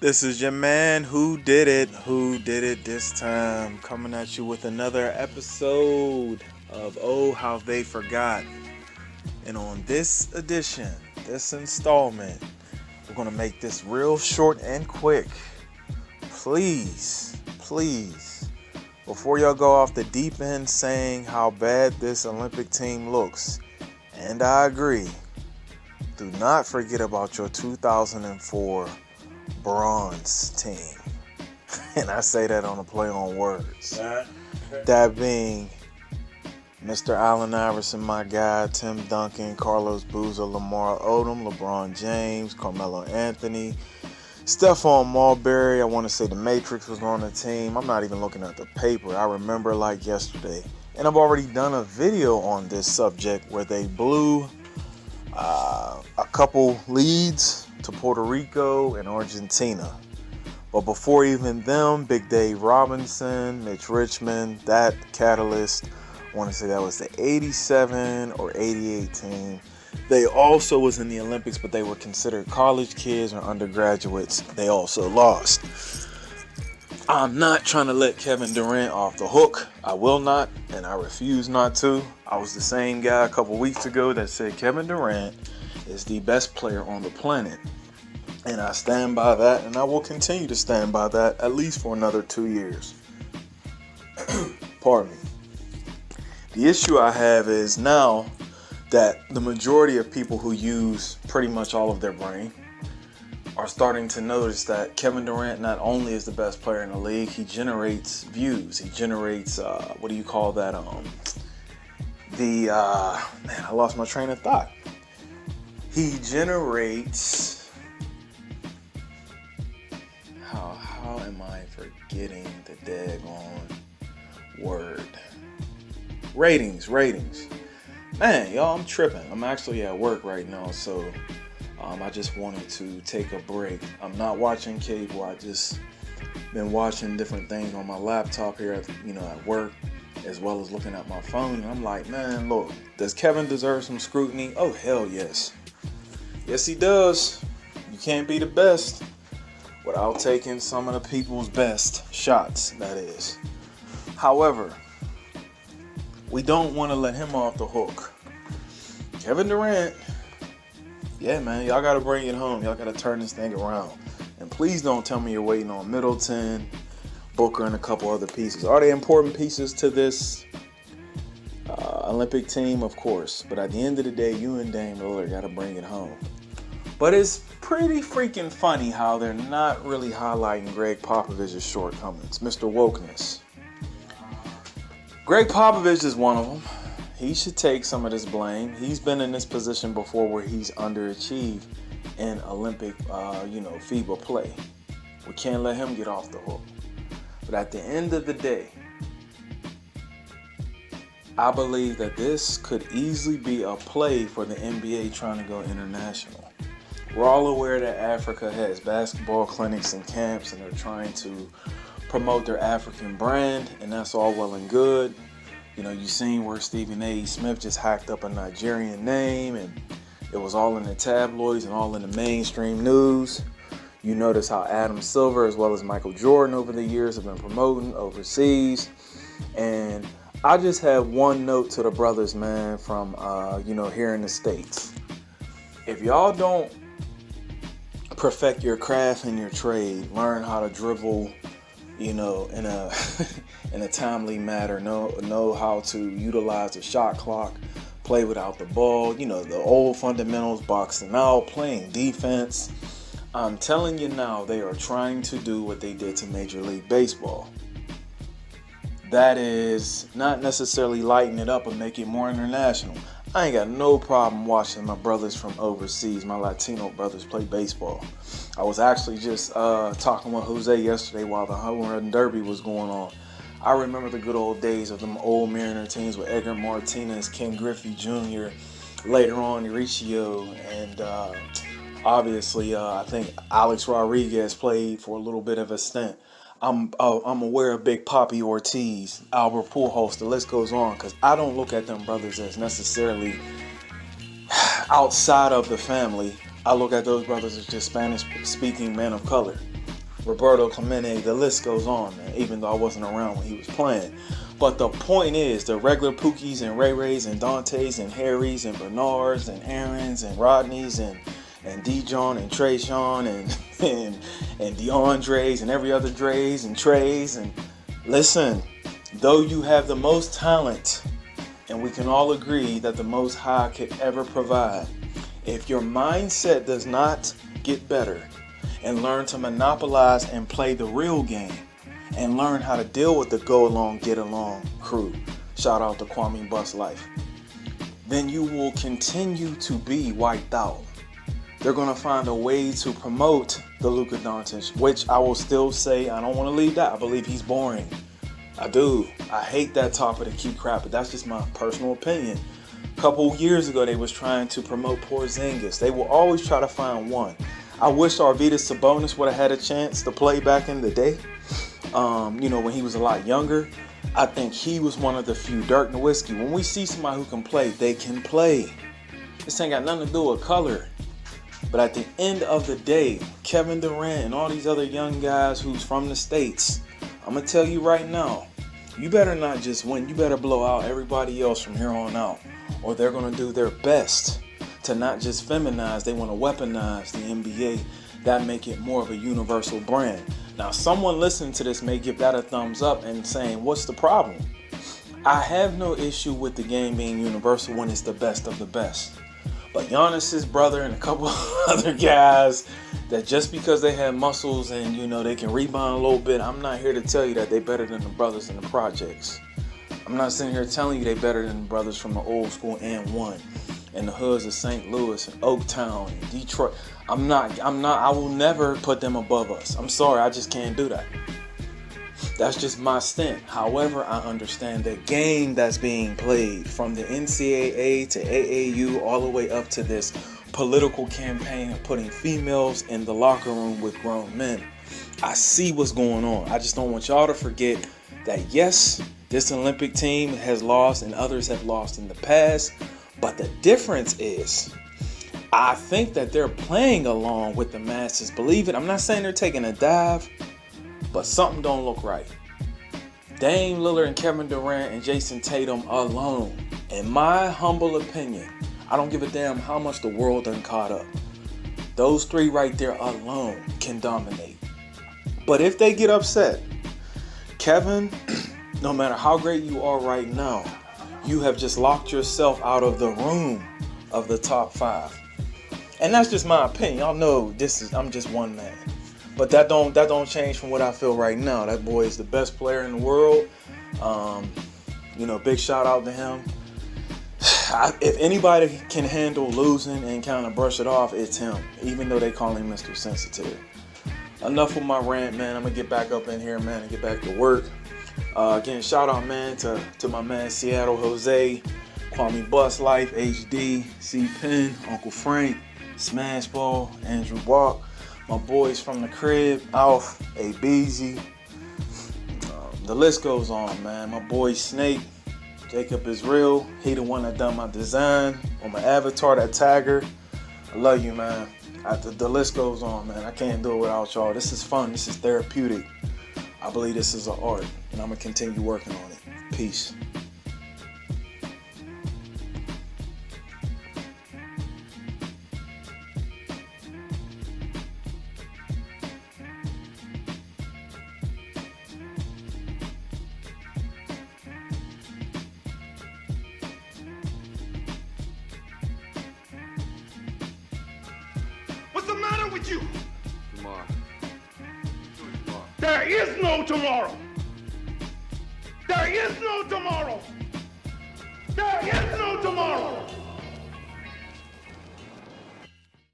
This is your man, Who Did It? Who Did It this time? Coming at you with another episode of Oh, How They Forgot. And on this edition, this installment, we're going to make this real short and quick. Please, before y'all go off the deep end saying how bad this Olympic team looks, and I agree, do not forget about your 2004 bronze team. And I say that on a play on words. That being Mr. Allen Iverson, my guy, Tim Duncan, Carlos Boozer, Lamar Odom, LeBron James, Carmelo Anthony, Stephon Marbury. I want to say the Matrix was on the team. I'm not even looking at the paper. I remember like yesterday. And I've already done a video on this subject where they blew a couple leads to Puerto Rico and Argentina. But before even them, Big Dave Robinson, Mitch Richmond, that catalyst, I want to say that was the 87 or 88 team. They also was in the Olympics, but they were considered college kids or undergraduates. They also lost. I'm not trying to let Kevin Durant off the hook. I will not, and I refuse not to. I was the same guy a couple weeks ago that said Kevin Durant is the best player on the planet. And I stand by that, and I will continue to stand by that at least for another 2 years. Pardon me. The issue I have is now that the majority of people who use pretty much all of their brain are starting to notice that Kevin Durant not only is the best player in the league, he generates views. He generates, what do you call that? I lost my train of thought. He generates, how am I forgetting the daggone word? Ratings. Man, y'all, I'm tripping. I'm actually at work right now, so I just wanted to take a break. I'm not watching cable. I just been watching different things on my laptop here at work, as well as looking at my phone. And I'm like, man, look, does Kevin deserve some scrutiny? Oh, hell yes. Yes, he does. You can't be the best without taking some of the people's best shots, that is. However, we don't want to let him off the hook. Kevin Durant, yeah, man, y'all got to bring it home. Y'all got to turn this thing around. And please don't tell me you're waiting on Middleton, Booker, and a couple other pieces. Are they important pieces to this Olympic team? Of course. But at the end of the day, you and Dame Lillard got to bring it home. But it's pretty freaking funny how they're not really highlighting Greg Popovich's shortcomings. Mr. Wokeness. Greg Popovich is one of them. He should take some of this blame. He's been in this position before where he's underachieved in Olympic, FIBA play. We can't let him get off the hook. But at the end of the day, I believe that this could easily be a play for the NBA trying to go international. We're all aware that Africa has basketball clinics and camps, and they're trying to promote their African brand, and that's all well and good. You know, you seen where Stephen A. Smith just hacked up a Nigerian name, and it was all in the tabloids and all in the mainstream news. You notice how Adam Silver as well as Michael Jordan over the years have been promoting overseas. And I just have one note to the brothers, man, from, here in the States. If y'all don't perfect your craft and your trade, learn how to dribble, in a timely manner, know how to utilize the shot clock, play without the ball, the old fundamentals, boxing out, playing defense. I'm telling you now, they are trying to do what they did to Major League Baseball. That is not necessarily lighten it up and make it more international. I ain't got no problem watching my brothers from overseas, my Latino brothers, play baseball. I was actually just talking with Jose yesterday while the Home Run Derby was going on. I remember the good old days of them old Mariner teams with Edgar Martinez, Ken Griffey Jr., later on Mauricio, and obviously I think Alex Rodriguez played for a little bit of a stint. I'm aware of Big Papi Ortiz, Albert Pujols, the list goes on, because I don't look at them brothers as necessarily outside of the family. I look at those brothers as just Spanish-speaking men of color. Roberto Clemente, the list goes on, man, even though I wasn't around when he was playing. But the point is, the regular Pookies and Ray Rays and Dantes and Harrys and Bernards and Aarons and Rodneys and Dijon and Trayshawn and DeAndres and every other Dre's and Trays. And listen, though you have the most talent, and we can all agree that the Most High could ever provide, if your mindset does not get better and learn to monopolize and play the real game and learn how to deal with the go along, get along crew, shout out to Kwame Bus Life, then you will continue to be wiped out. They're going to find a way to promote the Luka Doncic, which I will still say, I don't want to leave that. I believe he's boring. I do. I hate that top of the key crap, but that's just my personal opinion. A couple years ago, they was trying to promote Porzingis. They will always try to find one. I wish Arvydas Sabonis would have had a chance to play back in the day. When he was a lot younger. I think he was one of the few. Dirk Nowitzki. When we see somebody who can play, they can play. This ain't got nothing to do with color. But at the end of the day, Kevin Durant and all these other young guys who's from the States, I'm going to tell you right now, you better not just win. You better blow out everybody else from here on out. Or they're going to do their best to not just feminize, they want to weaponize the NBA. That make it more of a universal brand. Now, someone listening to this may give that a thumbs up and saying, what's the problem? I have no issue with the game being universal when it's the best of the best. But Giannis's brother and a couple other guys that just because they have muscles and, they can rebound a little bit, I'm not here to tell you that they better than the brothers in the projects. I'm not sitting here telling you they better than the brothers from the old school and one and the hoods of St. Louis and Oaktown and Detroit. I will never put them above us. I'm sorry, I just can't do that. That's just my stint. However, I understand the game that's being played from the NCAA to AAU all the way up to this political campaign of putting females in the locker room with grown men. I see what's going on. I just don't want y'all to forget that yes, this Olympic team has lost and others have lost in the past, but the difference is I think that they're playing along with the masses. Believe it, I'm not saying they're taking a dive, but something don't look right. Dame Lillard and Kevin Durant and Jason Tatum alone, in my humble opinion, I don't give a damn how much the world done caught up. Those three right there alone can dominate. But if they get upset, Kevin, no matter how great you are right now, you have just locked yourself out of the room of the top five. And that's just my opinion. Y'all know I'm just one man. But that don't change from what I feel right now. That boy is the best player in the world. Big shout out to him. If anybody can handle losing and kind of brush it off, it's him. Even though they call him Mr. Sensitive. Enough with my rant, man. I'm going to get back up in here, man, and get back to work. Again, shout out, man, to my man Seattle Jose, Kwame Bus Life, HD, C Pen, Uncle Frank, Smashball, Andrew Walk, my boys from the crib, Alf, A Beezy. The list goes on, man. My boy Snake, Jacob is real. He the one that done my design on my avatar, that tagger. I love you, man. The list goes on, man. I can't do it without y'all. This is fun. This is therapeutic. I believe this is an art, and I'm going to continue working on it. Peace. What's the matter with you? Tomorrow. There is no tomorrow. There is no tomorrow. There is no tomorrow.